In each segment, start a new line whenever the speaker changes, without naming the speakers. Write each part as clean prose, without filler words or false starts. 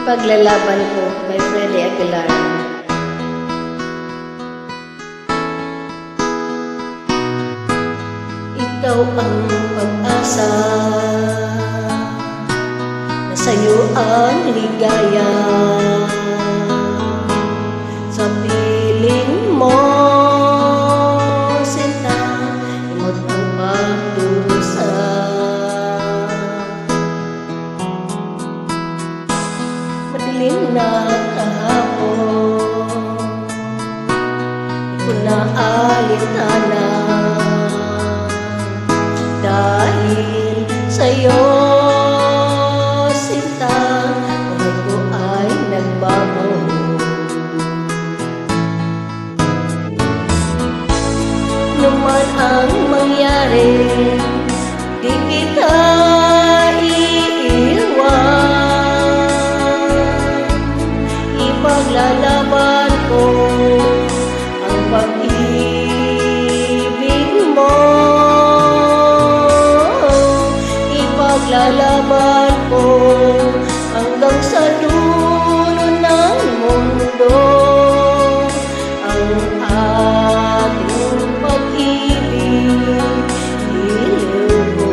Ipaglalaban ko by Freddy Aguilar. Ikaw ang pag-asa, na sa'yo ang ligaya. Sa piling mo, sinta, imot ang pagdusa. Madilim na kahapon, di ko na alitana. Dahil sa'yo, sinta, buhay ko ay nagbago. Naman ang mangyari, di kita iiwan. Ipaglalaban ko ang pag-ibig mo. Ipaglalaban ko hanggang sa dulo ng mundo ang ating pag-ibig. Iliw ko.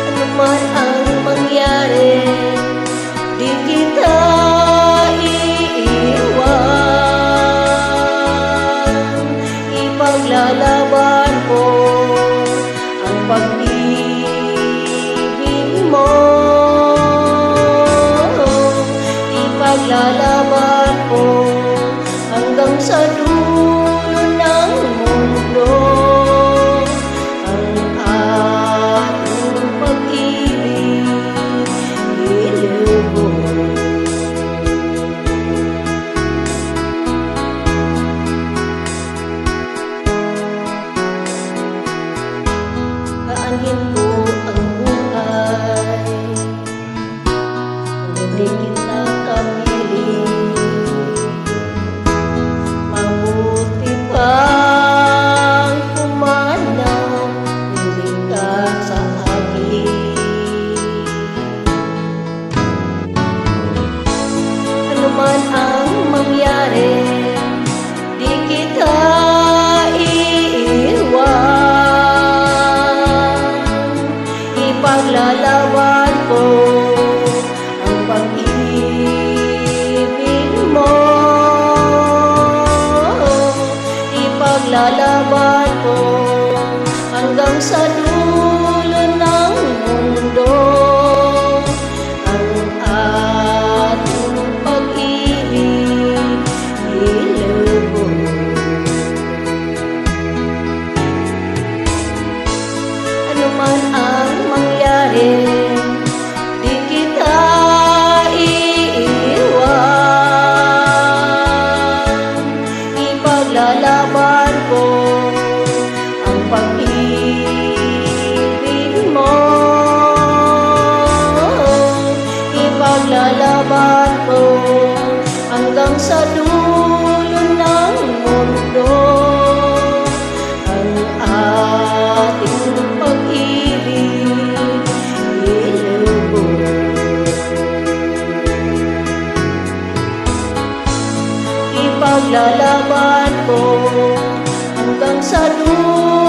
Ano man ang mangyari, di kita iiwan. Ipaglalaban ko ang pag-ibig mo. Ipaglalaban ko hanggang sa dulo ng mundo ang ating pag-ibig. Iliw ko. Aanhin ko ang buhay kung hindi kita kapiling. Mabuti pang pumanaw, hindi ka sa akin. Ano man ang mangyari, di kita ipaglalaban ko ang pag-ibig mo. Ipaglalaban ko hanggang sa dulo ng mundo ang ating pag-ibig. Iliw ko. Ano man ang mangyari, di kita iiwan. Ipaglalaban ko ang pag-ibig mo. Ipaglalaban ko hanggang sa dulo ng mundo ang ating pag-ibig. Iliw ko. Ipaglalaban ko hanggang sa dulo